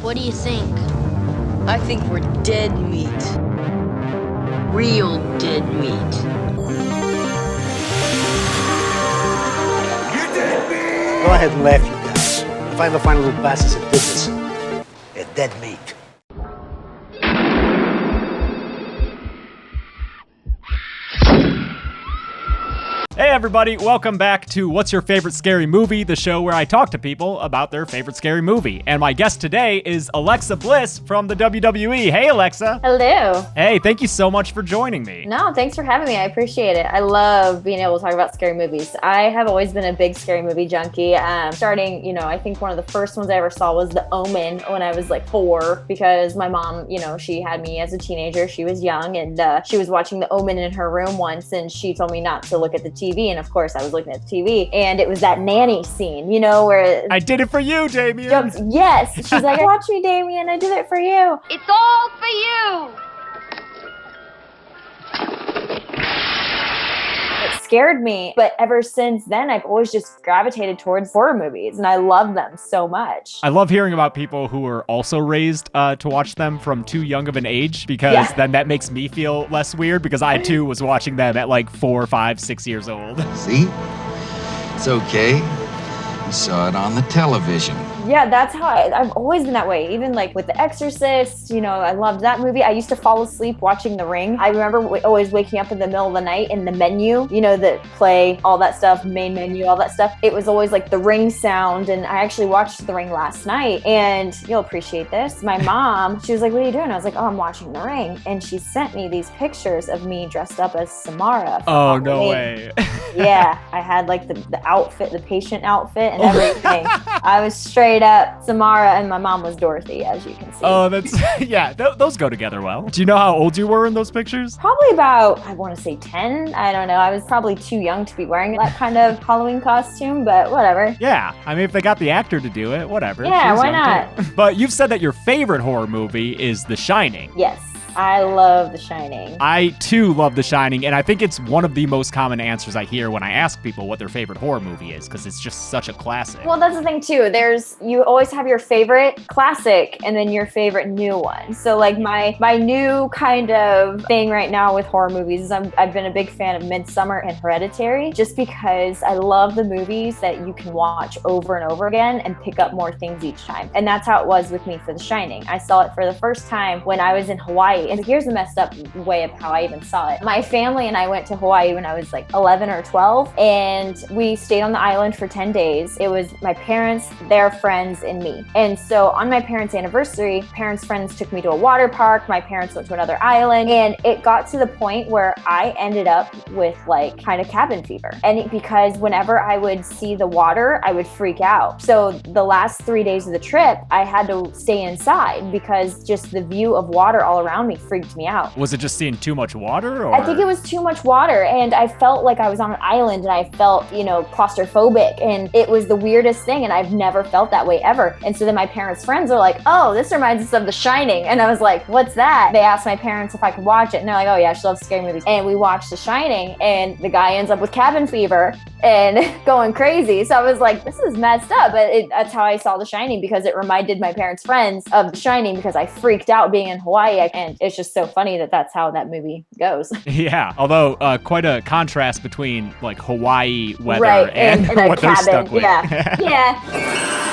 What do you think? I think we're dead meat. Real dead meat. You're dead meat! Go ahead and laugh, you guys. If I ever find a little bastards that did this, they're dead meat. Hey everybody, welcome back to What's Your Favorite Scary Movie, the show where I talk to people about their favorite scary movie. And my guest today is Alexa Bliss from the WWE. Hey Alexa. Hello. Hey, thank you so much for joining me. No, thanks for having me. I appreciate it. I love being able to talk about scary movies. I have always been a big scary movie junkie. Starting, I think one of the first ones I ever saw was The Omen when I was like 4, because my mom, she had me as a teenager. She was young, and she was watching The Omen in her room once, and she told me not to look at the TV. And of course I was looking at the TV, and it was that nanny scene, where I did it for you, Damien. jumps. Yes. She's like, watch me, Damien. I did it for you. It's all for you! It scared me, but ever since then, I've always just gravitated towards horror movies, and I love them so much. I love hearing about people who were also raised to watch them from too young of an age, because then that makes me feel less weird, because I too was watching them at like 4, 5, 6 years old. See? It's okay. You saw it on the television. Yeah, that's how I've always been that way. Even like with The Exorcist, I loved that movie. I used to fall asleep watching The Ring. I remember always waking up in the middle of the night in the menu, that play, all that stuff, main menu, all that stuff. It was always like the Ring sound. And I actually watched The Ring last night, and you'll appreciate this. My mom, she was like, what are you doing? I was like, oh, I'm watching The Ring. And she sent me these pictures of me dressed up as Samara. Oh, no way. Yeah, I had like the outfit, the patient outfit and everything. I was straight up Samara, and my mom was Dorothy, as you can see. Oh, that's, yeah, those go together well. Do you know how old you were in those pictures? Probably about, I want to say 10. I don't know. I was probably too young to be wearing that kind of Halloween costume, but whatever. Yeah, I mean, if they got the actor to do it, whatever. Yeah, why not? But you've said that your favorite horror movie is The Shining. Yes. I love The Shining. I, too, love The Shining, and I think it's one of the most common answers I hear when I ask people what their favorite horror movie is, because it's just such a classic. Well, that's the thing, too. You always have your favorite classic and then your favorite new one. So, like, my new kind of thing right now with horror movies is I've been a big fan of Midsommar and Hereditary, just because I love the movies that you can watch over and over again and pick up more things each time. And that's how it was with me for The Shining. I saw it for the first time when I was in Hawaii. And here's the messed up way of how I even saw it. My family and I went to Hawaii when I was like 11 or 12, and we stayed on the island for 10 days. It was my parents, their friends, and me. And so on my parents' anniversary, parents' friends took me to a water park. My parents went to another island, and it got to the point where I ended up with like kind of cabin fever. And because whenever I would see the water, I would freak out. So the last 3 days of the trip, I had to stay inside because just the view of water all around me freaked me out. Was it just seeing too much water? Or? I think it was too much water, and I felt like I was on an island, and I felt, claustrophobic, and it was the weirdest thing, and I've never felt that way ever. And so then my parents' friends are like, oh, this reminds us of The Shining. And I was like, what's that? They asked my parents if I could watch it, and they're like, oh yeah, she loves scary movies. And we watched The Shining, and the guy ends up with cabin fever and going crazy. So I was like, this is messed up. But that's how I saw The Shining, because it reminded my parents' friends of The Shining, because I freaked out being in Hawaii. And it's just so funny that that's how that movie goes. Yeah, although quite a contrast between like Hawaii weather and what they're cabin. stuck with. Yeah.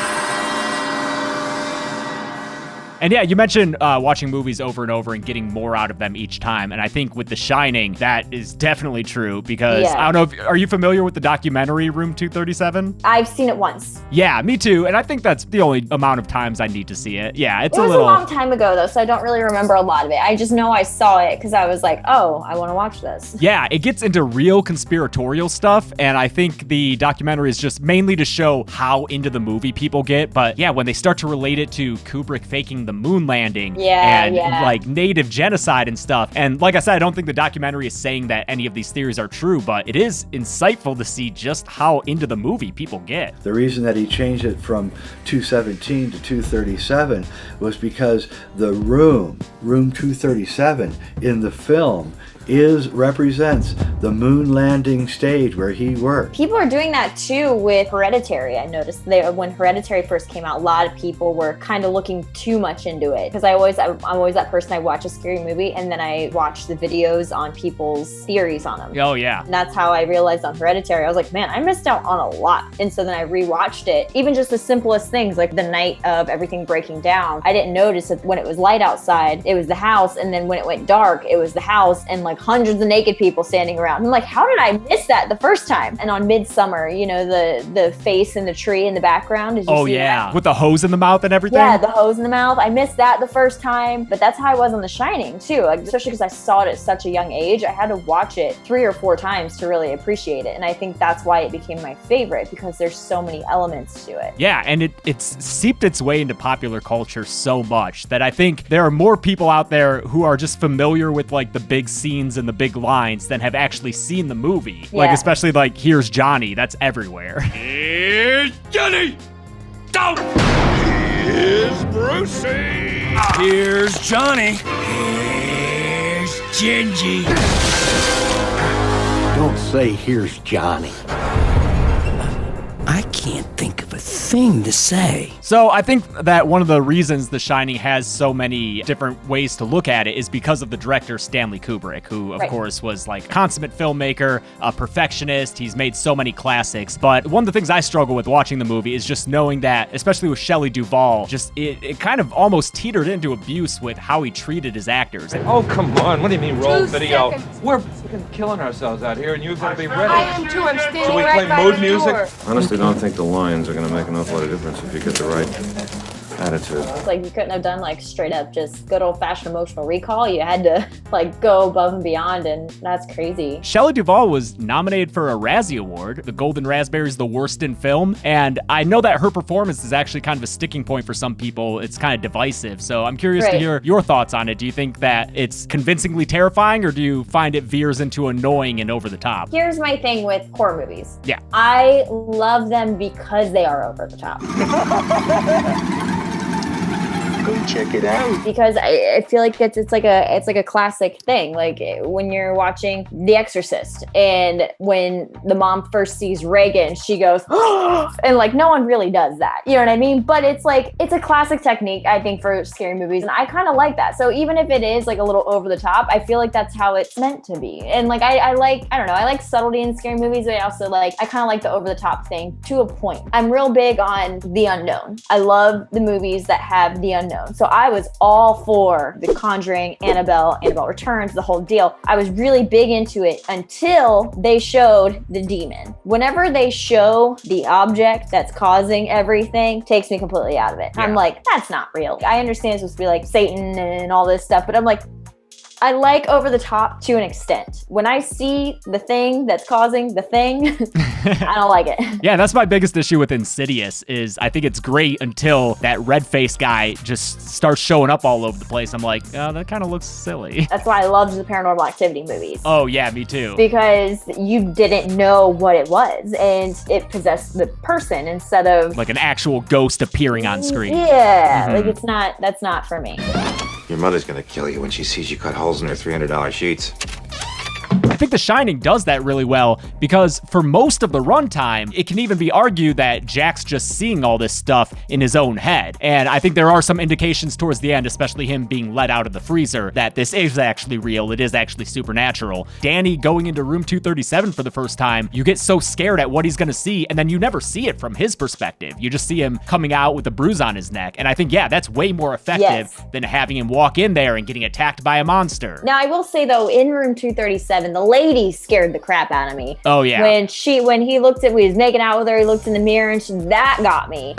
And yeah, you mentioned watching movies over and over and getting more out of them each time. And I think with The Shining, that is definitely true, because I don't know, are you familiar with the documentary Room 237? I've seen it once. Yeah, me too. And I think that's the only amount of times I need to see it. Yeah, it was a long time ago though, so I don't really remember a lot of it. I just know I saw it because I was like, oh, I want to watch this. Yeah, it gets into real conspiratorial stuff. And I think the documentary is just mainly to show how into the movie people get. But yeah, when they start to relate it to Kubrick faking the moon landing like native genocide and stuff. And like I said, I don't think the documentary is saying that any of these theories are true, but it is insightful to see just how into the movie people get. The reason that he changed it from 217 to 237 was because the room 237 in the film represents the moon landing stage where he worked. People are doing that too with Hereditary. I noticed when Hereditary first came out, a lot of people were kind of looking too much into it. Because I'm always that person, I watch a scary movie and then I watch the videos on people's theories on them. Oh, yeah. And that's how I realized on Hereditary, I was like, man, I missed out on a lot. And so then I rewatched it. Even just the simplest things, like the night of everything breaking down, I didn't notice that when it was light outside, it was the house. And then when it went dark, it was the house and like hundreds of naked people standing around. I'm like, how did I miss that the first time? And on Midsummer, you know, the face in the tree in the background. Did you see that? With the hose in the mouth and everything? Yeah, the hose in the mouth. I missed that the first time, but that's how I was on The Shining too. Like, especially because I saw it at such a young age, I had to watch it 3 or 4 times to really appreciate it. And I think that's why it became my favorite, because there's so many elements to it. Yeah, and it's seeped its way into popular culture so much that I think there are more people out there who are just familiar with like the big scenes and the big lines than have actually seen the movie. Yeah. Like, especially like Here's Johnny, that's everywhere. Here's Johnny! Down! Here's Brucey! Here's Johnny! Here's Gingy! Don't say, here's Johnny. I can't think of a thing to say. So I think that one of the reasons The Shining has so many different ways to look at it is because of the director Stanley Kubrick, who of course was like a consummate filmmaker, a perfectionist. He's made so many classics. But one of the things I struggle with watching the movie is just knowing that, especially with Shelley Duvall, just it kind of almost teetered into abuse with how he treated his actors. Oh, come on. What do you mean roll 2 video? seconds. We're fucking killing ourselves out here and you've got to be ready. I am too. I'm standing Should we right play by mood the music? door. Honestly, don't think the lines are going to make an awful lot of difference if you get the right attitude. It's like you couldn't have done like straight up just good old fashioned emotional recall. You had to like go above and beyond, and that's crazy. Shelley Duvall was nominated for a Razzie Award. The Golden Raspberry is the worst in film, and I know that her performance is actually kind of a sticking point for some people. It's kind of divisive, so I'm curious to hear your thoughts on it. Do you think that it's convincingly terrifying, or do you find it veers into annoying and over the top? Here's my thing with horror movies. Yeah. I love them because they are over the top. Go check it out. Because I feel like it's like a classic thing. Like when you're watching The Exorcist, and when the mom first sees Reagan, she goes, oh, and like no one really does that. You know what I mean? But it's like it's a classic technique, I think, for scary movies, and I kind of like that. So even if it is like a little over the top, I feel like that's how it's meant to be. And like I don't know, I like subtlety in scary movies, but I also I kind of like the over the top thing to a point. I'm real big on the unknown. I love the movies that have the unknown. So I was all for The Conjuring, Annabelle Returns, the whole deal. I was really big into it until they showed the demon. Whenever they show the object that's causing everything, takes me completely out of it. Yeah. I'm like, that's not real. I understand it's supposed to be like Satan and all this stuff, but I'm like, I like over the top to an extent. When I see the thing that's causing the thing, I don't like it. Yeah, that's my biggest issue with Insidious is I think it's great until that red-faced guy just starts showing up all over the place. I'm like, oh, that kind of looks silly. That's why I loved the Paranormal Activity movies. Oh, yeah, me too. Because you didn't know what it was, and it possessed the person instead of... like an actual ghost appearing on screen. Yeah, like that's not for me. Your mother's going to kill you when she sees you cut holes in her $300 sheets. I think The Shining does that really well because for most of the runtime, it can even be argued that Jack's just seeing all this stuff in his own head. And I think there are some indications towards the end, especially him being let out of the freezer, that this is actually real. It is actually supernatural. Danny going into room 237 for the first time, you get so scared at what he's going to see, and then you never see it from his perspective. You just see him coming out with a bruise on his neck. And I think, yeah, that's way more effective than having him walk in there and getting attacked by a monster. Now, I will say, though, in room 237, the lady scared the crap out of me. Oh, yeah. When he looked at, we was making out with her, he looked in the mirror, and that got me.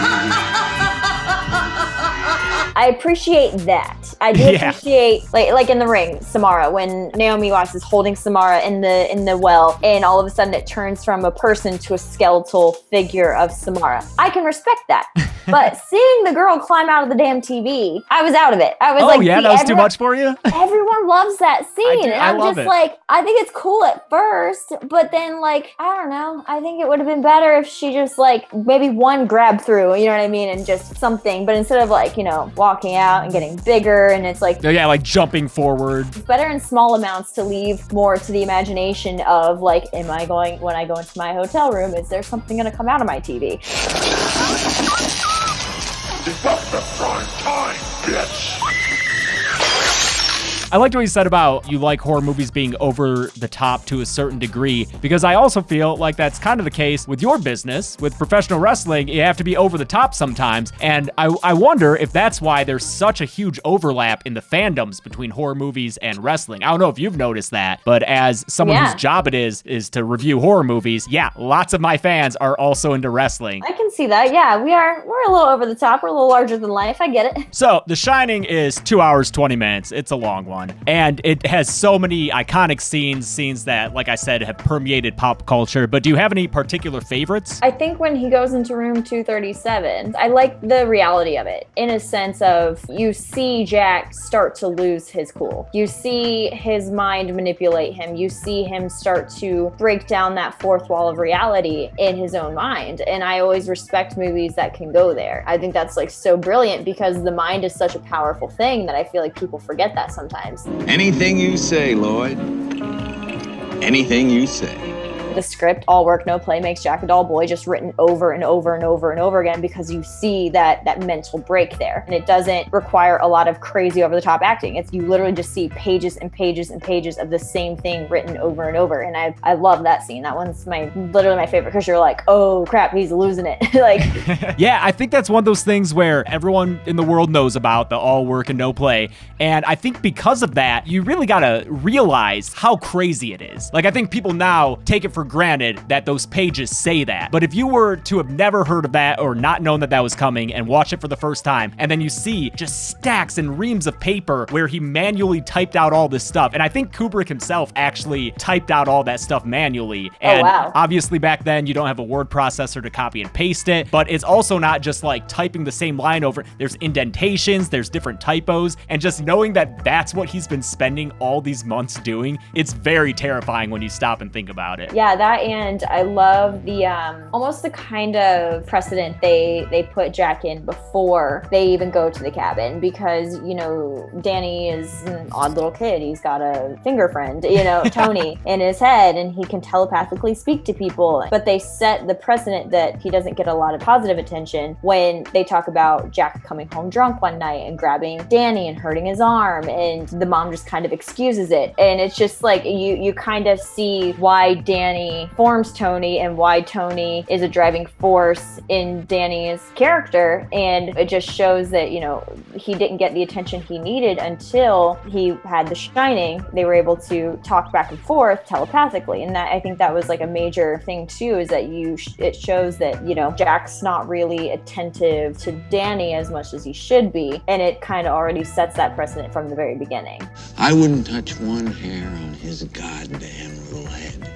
I appreciate that. I do appreciate, like in The Ring, Samara, when Naomi Watts is holding Samara in the well, and all of a sudden it turns from a person to a skeletal figure of Samara. I can respect that. But seeing the girl climb out of the damn TV, I was out of it. I was like, yeah, that was too much for you? Everyone loves that scene. And I'm love just it. like, I think it's cool at first, but then like, I don't know. I think it would have been better if she just like maybe one grab through, you know what I mean? And just something, but instead of like, you know, walking out and getting bigger better, and it's like, yeah, like jumping forward. It's better in small amounts to leave more to the imagination of like, when I go into my hotel room, is there something gonna come out of my TV? It's up to prime time, bitch! I liked what you said about you like horror movies being over the top to a certain degree, because I also feel like that's kind of the case with your business. With professional wrestling, you have to be over the top sometimes, and I wonder if that's why there's such a huge overlap in the fandoms between horror movies and wrestling. I don't know if you've noticed that, but as someone whose job it is to review horror movies, yeah, lots of my fans are also into wrestling. I can see that. Yeah, we're a little over the top. We're a little larger than life. I get it. So, The Shining is 2 hours, 20 minutes. It's a long one. And it has so many iconic scenes that, like I said, have permeated pop culture. But do you have any particular favorites? I think when he goes into room 237, I like the reality of it in a sense of you see Jack start to lose his cool. You see his mind manipulate him. You see him start to break down that fourth wall of reality in his own mind. And I always respect movies that can go there. I think that's like so brilliant because the mind is such a powerful thing that I feel like people forget that sometimes. Anything you say, Lloyd. Anything you say. The script, all work, no play, makes Jack a dull boy, just written over and over and over and over again because you see that mental break there. And it doesn't require a lot of crazy over-the-top acting. It's you literally just see pages and pages and pages of the same thing written over and over. And I love that scene. That one's literally my favorite because you're like, oh crap, he's losing it. Like, yeah, I think that's one of those things where everyone in the world knows about the all work and no play. And I think because of that, you really gotta realize how crazy it is. Like, I think people now take it for granted that those pages say that. But if you were to have never heard of that or not known that was coming and watch it for the first time, and then you see just stacks and reams of paper where he manually typed out all this stuff. And I think Kubrick himself actually typed out all that stuff manually. And obviously back then you don't have a word processor to copy and paste it, but it's also not just like typing the same line over. There's indentations, there's different typos, and just knowing that that's what he's been spending all these months doing, it's very terrifying when you stop and think about it. Yeah, that, and I love the almost the kind of precedent they put Jack in before they even go to the cabin, because you know Danny is an odd little kid. He's got a finger friend, you know, Tony, in his head, and he can telepathically speak to people. But they set the precedent that he doesn't get a lot of positive attention when they talk about Jack coming home drunk one night and grabbing Danny and hurting his arm, and the mom just kind of excuses it. And it's just like you kind of see why Danny forms Tony and why Tony is a driving force in Danny's character. And it just shows that, you know, he didn't get the attention he needed until he had The Shining. They were able to talk back and forth telepathically. And that, I think that was like a major thing too, is that it shows that, you know, Jack's not really attentive to Danny as much as he should be. And it kind of already sets that precedent from the very beginning. I wouldn't touch one hair on his goddamn little head.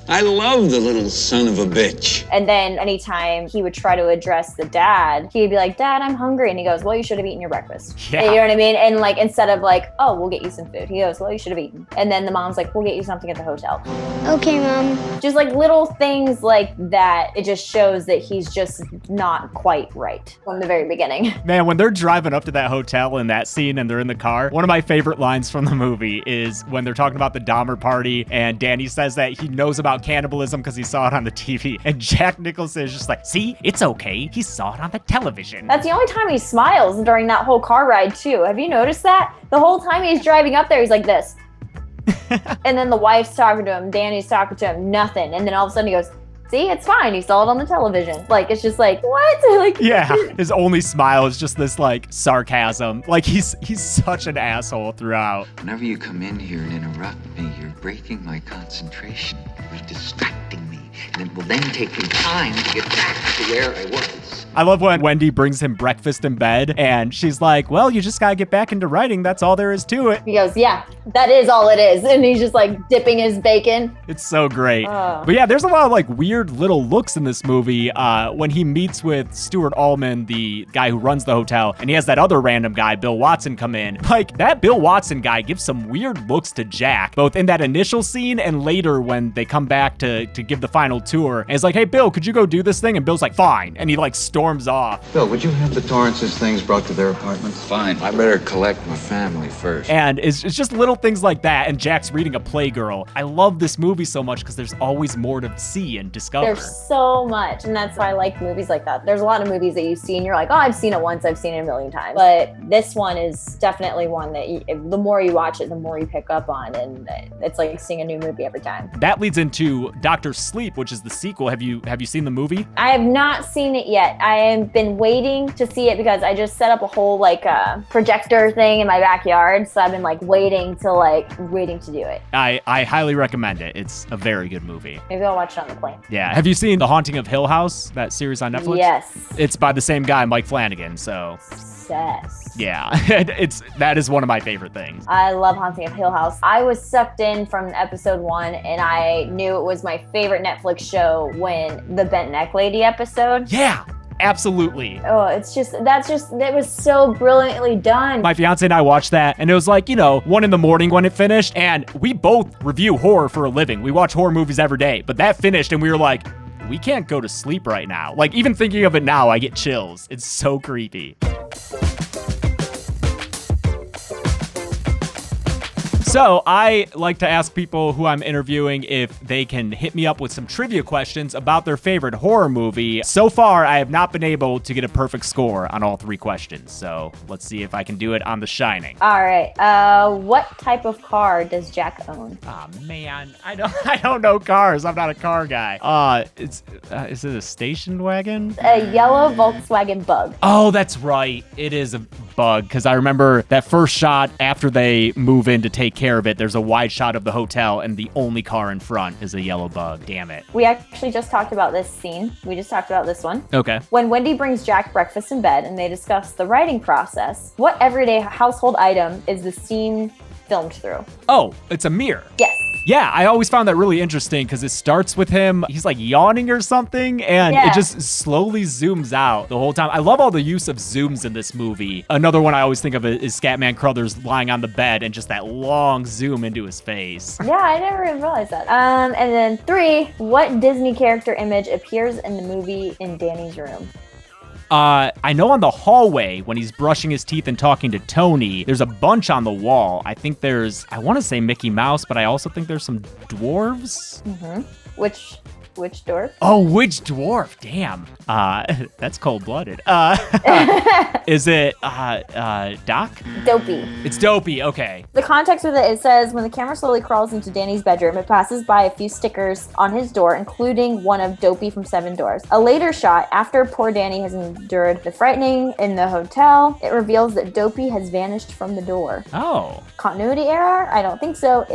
I love the little son of a bitch. And then anytime he would try to address the dad, he'd be like, Dad, I'm hungry. And he goes, well, you should have eaten your breakfast. Yeah. You know what I mean? And like, instead of like, oh, we'll get you some food, he goes, well, you should have eaten. And then the mom's like, we'll get you something at the hotel. Okay, Mom. Just like little things like that. It just shows that he's just not quite right from the very beginning. Man, when they're driving up to that hotel in that scene and they're in the car, one of my favorite lines from the movie is when they're talking about the Dahmer party and Danny says that he knows about cannibalism because he saw it on the TV. And Jack Nicholson is just like, see, it's okay. He saw it on the television. That's the only time he smiles during that whole car ride too. Have you noticed that? The whole time he's driving up there, he's like this. And then the wife's talking to him, Danny's talking to him, nothing. And then all of a sudden he goes, see, it's fine. He saw it on the television. Like, it's just like, what? Like, yeah, his only smile is just this like sarcasm. Like he's such an asshole throughout. Whenever you come in here and interrupt me, you're breaking my concentration. You're distracting me. And it will then take me time to get back to where I was. I love when Wendy brings him breakfast in bed and she's like, well, you just gotta get back into writing. That's all there is to it. He goes, yeah, that is all it is. And he's just like dipping his bacon. It's so great. But yeah, there's a lot of like weird little looks in this movie when he meets with Stuart Allman, the guy who runs the hotel, and he has that other random guy, Bill Watson, come in. Like, that Bill Watson guy gives some weird looks to Jack, both in that initial scene and later when they come back to give the final final tour. And he's like, hey, Bill, could you go do this thing? And Bill's like, fine. And he like storms off. Bill, would you have the Torrance's things brought to their apartments? Fine. I better collect my family first. And it's just little things like that. And Jack's reading a Playgirl. I love this movie so much because there's always more to see and discover. There's so much. And that's why I like movies like that. There's a lot of movies that you see and you're like, oh, I've seen it once. I've seen it a million times. But this one is definitely one that the more you watch it, the more you pick up on. And it's like seeing a new movie every time. That leads into Dr. Sleep, which is the sequel. Have you seen the movie? I have not seen it yet. I have been waiting to see it because I just set up a whole like projector thing in my backyard. So I've been like waiting to do it. I highly recommend it. It's a very good movie. Maybe I'll watch it on the plane. Yeah. Have you seen The Haunting of Hill House, that series on Netflix? Yes. It's by the same guy, Mike Flanagan, so. Obsessed. Yeah, that is one of my favorite things. I love Haunting of Hill House. I was sucked in from episode 1 and I knew it was my favorite Netflix show when the Bent Neck Lady episode. Yeah. Absolutely. Oh, it was so brilliantly done. My fiance and I watched that, and it was like, 1 in the morning when it finished, and we both review horror for a living. We watch horror movies every day, but that finished, and we were like, we can't go to sleep right now. Like, even thinking of it now, I get chills. It's so creepy. So I like to ask people who I'm interviewing if they can hit me up with some trivia questions about their favorite horror movie. So far, I have not been able to get a perfect score on all 3 questions. So let's see if I can do it on The Shining. All right. What type of car does Jack own? Oh man, I don't know cars. I'm not a car guy. Is it a station wagon? A yellow Volkswagen Bug. Oh, that's right. It is a Bug, because I remember that first shot after they move in to take care of it. There's a wide shot of the hotel, and the only car in front is a yellow Bug. Damn it. We actually just talked about this scene. We just talked about this one. Okay. When Wendy brings Jack breakfast in bed and they discuss the writing process, what everyday household item is the scene filmed through? Oh, it's a mirror. Yes. Yeah, I always found that really interesting because it starts with him, he's like yawning or something, and it just slowly zooms out the whole time. I love all the use of zooms in this movie. Another one I always think of is Scatman Crothers lying on the bed and just that long zoom into his face. Yeah, I never even realized that. And then 3, what Disney character image appears in the movie in Danny's room? I know on the hallway when he's brushing his teeth and talking to Tony, there's a bunch on the wall. I think I want to say Mickey Mouse, but I also think there's some dwarves. Mm-hmm. Which dwarf? Oh, which dwarf? Damn. That's cold-blooded. Is it Doc? Dopey. It's Dopey, okay. The context with it says, when the camera slowly crawls into Danny's bedroom, it passes by a few stickers on his door, including one of Dopey from 7 Doors. A later shot, after poor Danny has endured the frightening in the hotel, it reveals that Dopey has vanished from the door. Oh. Continuity error? I don't think so.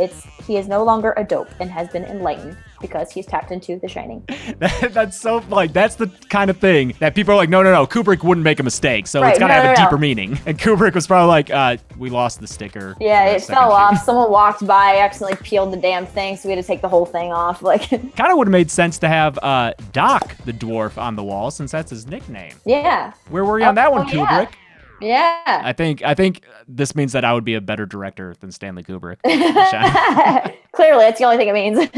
He is no longer a dope and has been enlightened because he's tapped into The Shining. That's so, that's the kind of thing that people are like, no, Kubrick wouldn't make a mistake, so it's gotta have a deeper meaning. And Kubrick was probably like, we lost the sticker. Yeah, it fell off. Someone walked by, accidentally peeled the damn thing, so we had to take the whole thing off. Kind of would have made sense to have Doc the dwarf on the wall, since that's his nickname. Yeah. Where were you on that one, Kubrick? Yeah. I think this means that I would be a better director than Stanley Kubrick. Clearly, that's the only thing it means.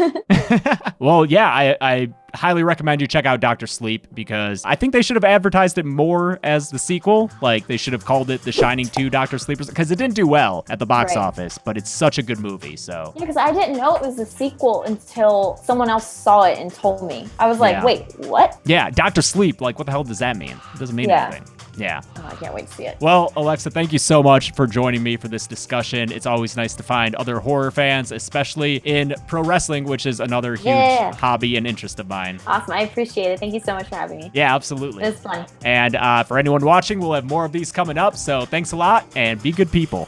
Well, yeah, I highly recommend you check out Dr. Sleep, because I think they should have advertised it more as the sequel. Like, they should have called it The Shining 2 Dr. Sleep, because it didn't do well at the box office, but it's such a good movie, so. Yeah, because I didn't know it was a sequel until someone else saw it and told me. I was like, wait, what? Yeah, Dr. Sleep, like, what the hell does that mean? It doesn't mean anything. Yeah. Oh, I can't wait to see it. Well, Alexa, thank you so much for joining me for this discussion. It's always nice to find other horror fans, especially in pro wrestling, which is another huge hobby and interest of mine. Awesome. I appreciate it. Thank you so much for having me. Yeah, absolutely. It was fun. And for anyone watching, we'll have more of these coming up. So thanks a lot and be good people.